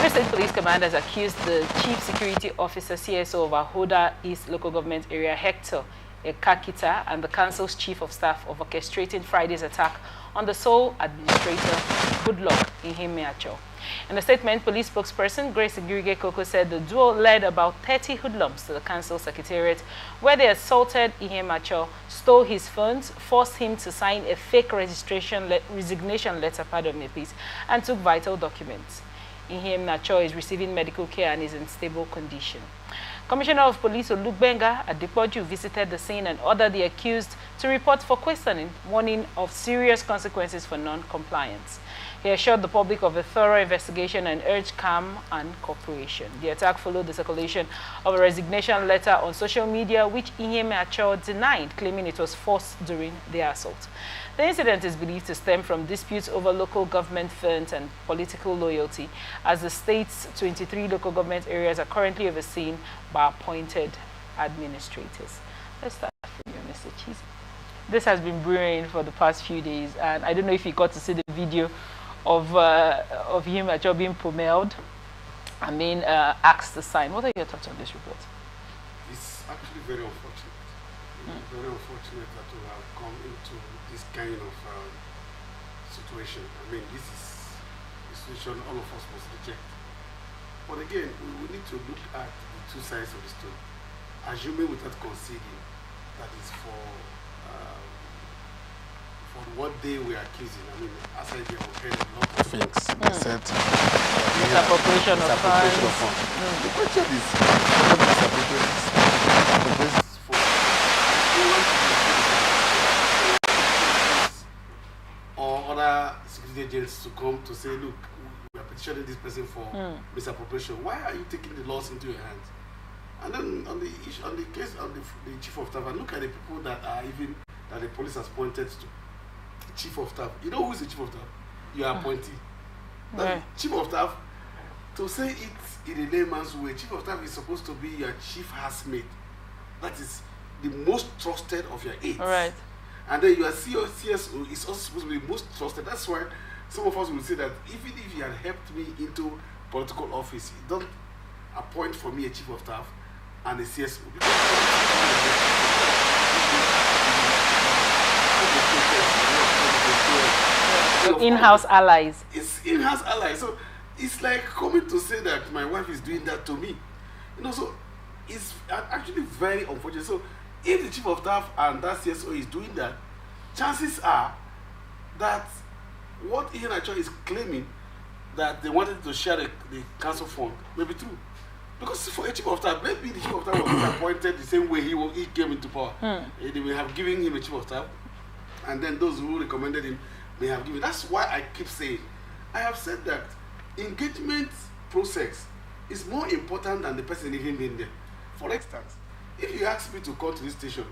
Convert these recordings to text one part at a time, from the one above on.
Edo State Police Command has accused the Chief Security Officer CSO of Ahoada East Local Government Area, Hector, Ekakita, and the Council's Chief of Staff of orchestrating Friday's attack on the sole administrator, Goodluck, Iheamnacho. In a statement, police spokesperson Grace Igirige Koko said the duo led about 30 hoodlums to the council secretariat, where they assaulted Iheamnacho, stole his phones, forced him to sign a fake resignation letter, and took vital documents. Iheamnacho is receiving medical care and is in stable condition. Commissioner of Police Olugbenga Adepoju visited the scene and ordered the accused to report for questioning, warning of serious consequences for non-compliance. He assured the public of a thorough investigation and urged calm and cooperation. The attack followed the circulation of a resignation letter on social media, which Iheamnacho denied, claiming it was forced during the assault. The incident is believed to stem from disputes over local government funds and political loyalty, as the state's 23 local government areas are currently overseen by appointed administrators. Let's start from you, Mr. Cheese. This has been brewing for the past few days, and I don't know if you got to see the video of him actually being pommeled and being asked to sign. What are your thoughts on this report? It's actually very unfortunate. Very unfortunate that we have come into this kind of situation. I mean, this is a situation all of us must reject. But again, we need to look at the two sides of the story. Assuming without conceding that is for what they were accusing. I mean, as I said, we heard a lot of things. They said misappropriation of funds. The question is, misappropriation for or other security agents to come to say, look, we are petitioning this person for misappropriation. Why are you taking the laws into your hands? And then on the issue, on the case of the chief of staff, and look at the people that are even that the police has pointed to. Chief of staff. You know who is the chief of staff? Your appointee. Right. Chief of staff, to say it in a layman's way, chief of staff is supposed to be your chief housemate. That is the most trusted of your aides. Right. And then your CSO is also supposed to be most trusted. That's why some of us will say that even if you had helped me into political office, you don't appoint for me a chief of staff and a CSO. In-house allies. It's in-house allies. So it's like coming to say that my wife is doing that to me. You know, so it's actually very unfortunate. So if the chief of staff and that CSO is doing that, chances are that what Iheamnacho is claiming that they wanted to share the council fund may be true. Because for a chief of staff, maybe the chief of staff was appointed the same way he came into power. They may have given him a chief of staff, and then those who recommended him may have given. That's why I keep saying, I have said that engagement process is more important than the person even being there. For instance, if you ask me to come to this station,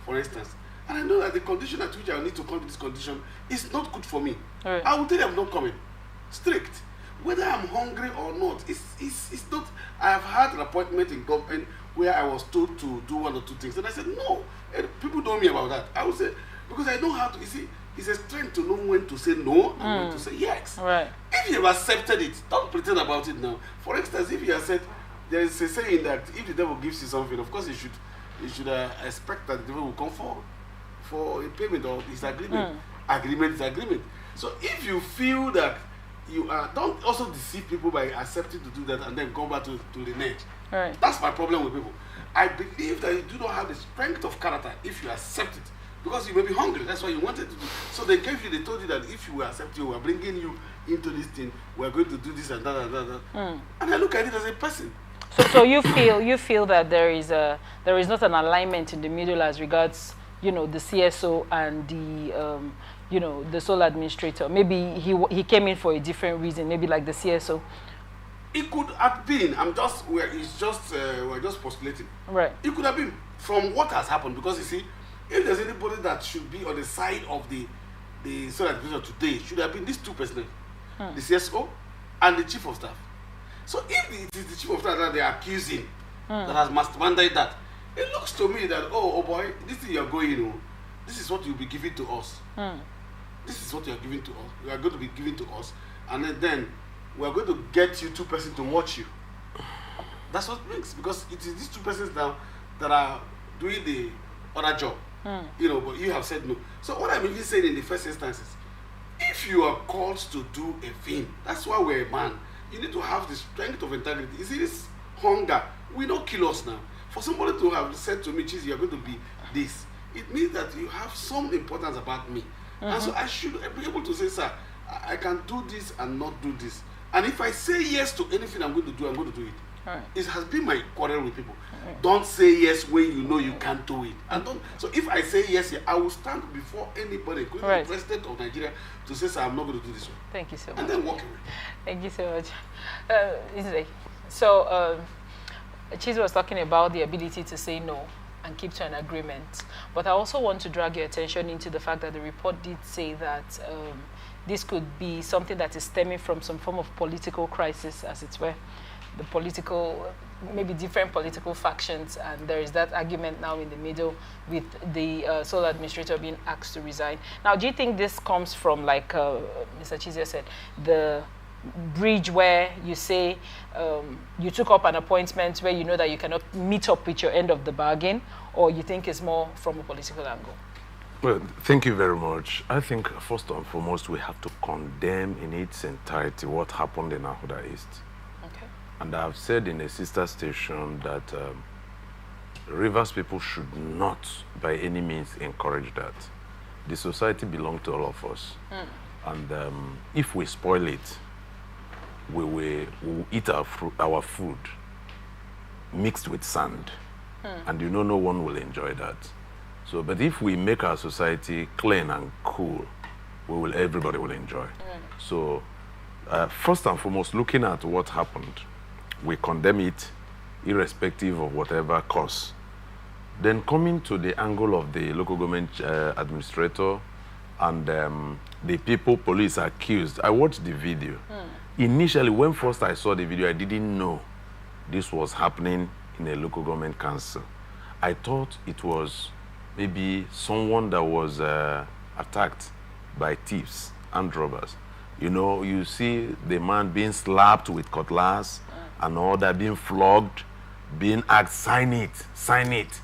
for instance, and I know that the condition at which I need to come to this condition is not good for me, right. I will tell you I'm not coming. Strict. Whether I'm hungry or not, it's not. I have had an appointment in government where I was told to do one or two things, and I said no. And people told me about that. I would say, because I know how to. You see, it's a strength to know when to say no and when to say yes. Right. If you have accepted it, don't pretend about it now. For instance, if you have said, there is a saying that if the devil gives you something, of course you should expect that the devil will come forward for a payment or his agreement. Agreement is agreement. So if you feel that you are, don't also deceive people by accepting to do that and then come back to the net. Right. That's my problem with people. I believe that you do not have the strength of character if you accept it. Because you may be hungry, that's why you wanted to do. So they gave you, they told you that if you accept you, we are bringing you into this thing, we are going to do this and that and that. And I look at it as a person. So you feel that there is not an alignment in the middle as regards, you know, the CSO and the the sole administrator. Maybe he came in for a different reason, maybe like the CSO. It could have been. We're just postulating. Right. It could have been from what has happened, because you see, if there's anybody that should be on the side of the sole administrator today, it should have been these two personnel, the CSO and the chief of staff. So if it is the chief of staff that they are accusing that has masterminded that, it looks to me that, oh boy, this thing you're going, this is what you'll be giving to us. This is what you are giving to us. You are going to be giving to us, and then we are going to get you 2 persons to watch you. That's what it makes, because it is these 2 persons now that are doing the other job. You know, but you have said no. So what I'm really saying in the first instance is, if you are called to do a thing, that's why we're a man. You need to have the strength of integrity. You see, this hunger will not kill us now. For somebody to have said to me, "Cheese, you're going to be this," it means that you have some importance about me. And so I should be able to say, "Sir, I can do this and not do this." And if I say yes to anything I'm going to do it. Right. It has been my quarrel with people. Right. Don't say yes when you know you can't do it. And don't. So if I say yes, I will stand before anybody, including the president of Nigeria, to say, "Sir, I'm not going to do this one." Thank you so much. And then walk away. Thank you so much. So, Chiz was talking about the ability to say no and keep to an agreement. But I also want to drag your attention into the fact that the report did say that this could be something that is stemming from some form of political crisis, as it were. The political, maybe different political factions, and there is that argument now in the middle with the sole administrator being asked to resign. Now, do you think this comes from, like Mr. Chizia said, the bridge where you say you took up an appointment where you know that you cannot meet up with your end of the bargain, or you think it's more from a political angle? Well, thank you very much. I think first and foremost we have to condemn in its entirety what happened in Ahoada East. Okay. And I've said in a sister station that Rivers people should not by any means encourage that. The society belongs to all of us. And if we spoil it, we will eat our food mixed with sand. And you know no one will enjoy that. So, but if we make our society clean and cool, everybody will enjoy. So, first and foremost, looking at what happened, we condemn it, irrespective of whatever cause. Then coming to the angle of the local government administrator and the people police accused, I watched the video. Initially, when first I saw the video, I didn't know this was happening in a local government council. I thought it was maybe someone that was attacked by thieves and robbers. You know, you see the man being slapped with cutlass and all that, being flogged, being asked, sign it,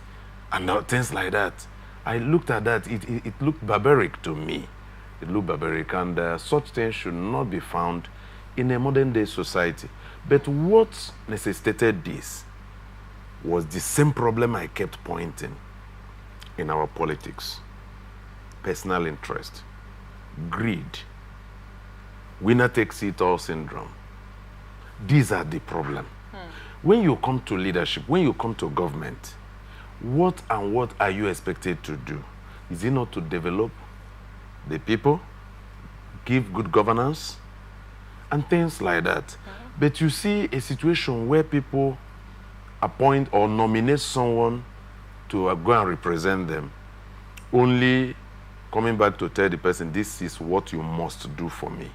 and things like that. I looked at that, it looked barbaric to me. It looked barbaric, and such things should not be found in a modern day society. But what necessitated this was the same problem I kept pointing in our politics: personal interest, greed, winner takes it all syndrome. These are the problem. When you come to leadership, when you come to government, what are you expected to do? Is it not to develop the people, give good governance, and things like that? But you see a situation where people appoint or nominate someone to go and represent them, only coming back to tell the person, this is what you must do for me.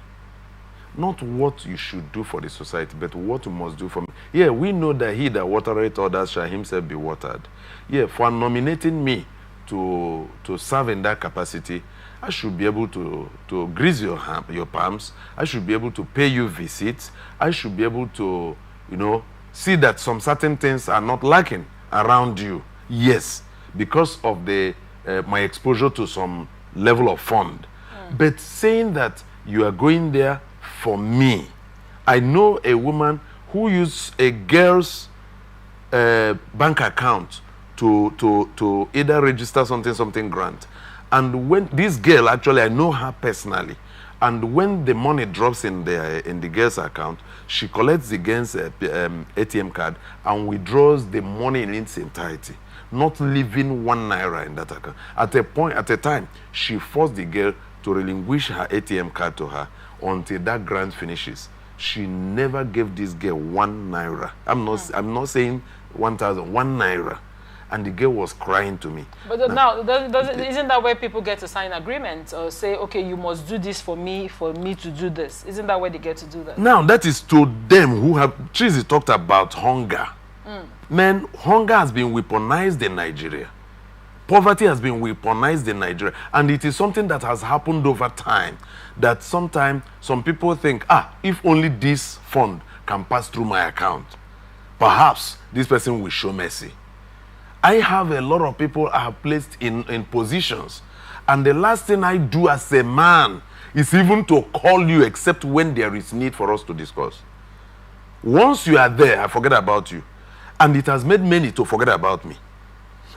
Not what you should do for the society, but what you must do for me. Yeah, we know that he that watereth others shall himself be watered. Yeah, for nominating me to serve in that capacity, I should be able to grease your palms. I should be able to pay you visits. I should be able to, see that some certain things are not lacking around you. Yes, because of my exposure to some level of fund. But saying that you are going there for me. I know a woman who used a girl's bank account to either register something grant. And when this girl, actually I know her personally, and when the money drops in the girl's account, she collects the girl's ATM card and withdraws the money in its entirety, not leaving 1 naira in that account. At a time, she forced the girl to relinquish her ATM card to her until that grant finishes. She never gave this girl 1 naira. I'm not saying 1,000, 1 naira. And the girl was crying to me. But isn't that where people get to sign agreements or say, okay, you must do this for me to do this? Isn't that where they get to do that? Now, that is to them who have... Chizi talked about hunger. Man, hunger has been weaponized in Nigeria. Poverty has been weaponized in Nigeria, and it is something that has happened over time, that sometimes some people think, if only this fund can pass through my account, perhaps this person will show mercy. I have a lot of people I have placed in positions, and the last thing I do as a man is even to call you except when there is need for us to discuss. Once you are there, I forget about you. And it has made many to forget about me.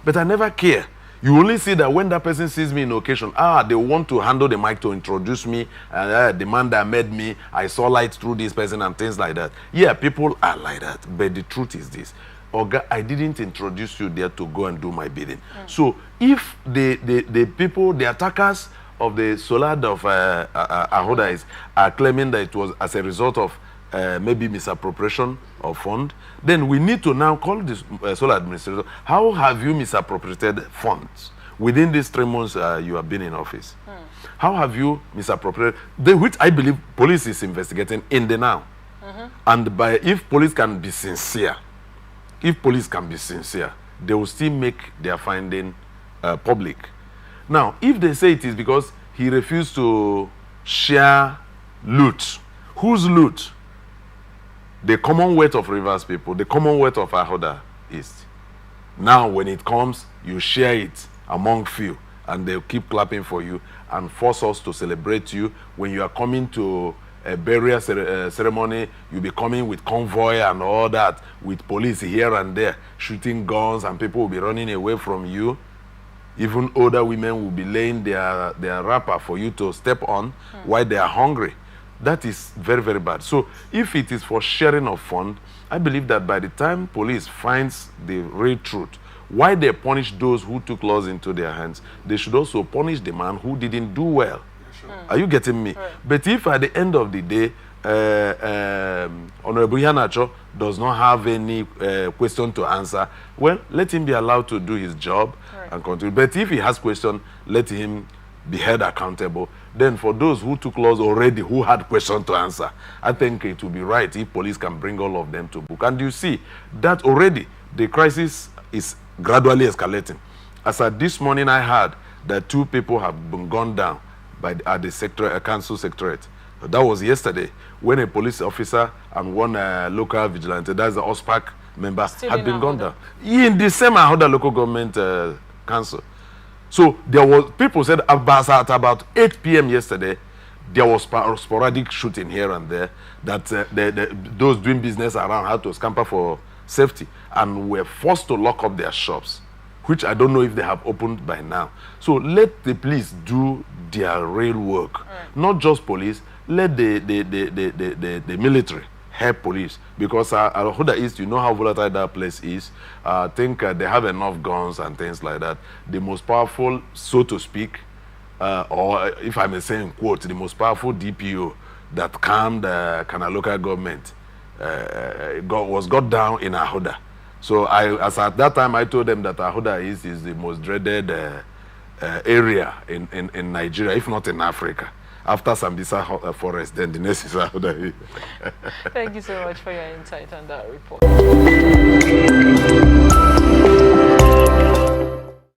But I never care. You only see that when that person sees me in occasion, they want to handle the mic to introduce me, the man that made me, I saw light through this person and things like that. Yeah, people are like that. But the truth is this. Oga, I didn't introduce you there to go and do my bidding. So if the people, the attackers of the Solad of Ahoada are claiming that it was as a result of maybe misappropriation of fund, then we need to now call this Solar administrator. How have you misappropriated funds within these 3 months you have been in office? How have you misappropriated, which I believe police is investigating in the now. And if police can be sincere, they will still make their finding public. Now, if they say it is because he refused to share loot, whose loot? The Commonwealth of Rivers people, the Commonwealth of Ahoada East. Now, when it comes, you share it among few, and they'll keep clapping for you and force us to celebrate you. When you are coming to a burial ceremony, you'll be coming with convoy and all that, with police here and there, shooting guns, and people will be running away from you. Even older women will be laying their wrapper for you to step on while they are hungry. That is very, very bad. So if it is for sharing of fund, I believe that by the time police finds the real truth, why they punish those who took laws into their hands, they should also punish the man who didn't do well. Are you getting me? Right. But if at the end of the day, Honorable Iheamnacho does not have any question to answer, well, let him be allowed to do his job and continue. But if he has question, let him be held accountable. Then for those who took laws already, who had questions to answer, I think it would be right if police can bring all of them to book. And you see that already the crisis is gradually escalating. As at this morning, I heard that 2 people have been gunned down at the council secretariat. That was yesterday, when a police officer and 1 local vigilante, that's the OSPAC member, had been gunned down in the same Ahoada local government council. So there was, people said at about 8 p.m. yesterday, there was sporadic shooting here and there, that those doing business around had to scamper for safety and were forced to lock up their shops, which I don't know if they have opened by now. So let the police do their real work, not just police. Let the military help police, because Ahoada East, you know how volatile that place is. I think they have enough guns and things like that. The most powerful, so to speak, or if I may say in quote, the most powerful DPO that calmed the local government was got down in Ahoada. So as at that time, I told them that Ahoada is the most dreaded area in Nigeria, if not in Africa. After Sambisa forest, then the next is Ahoada. Thank you so much for your insight on that report.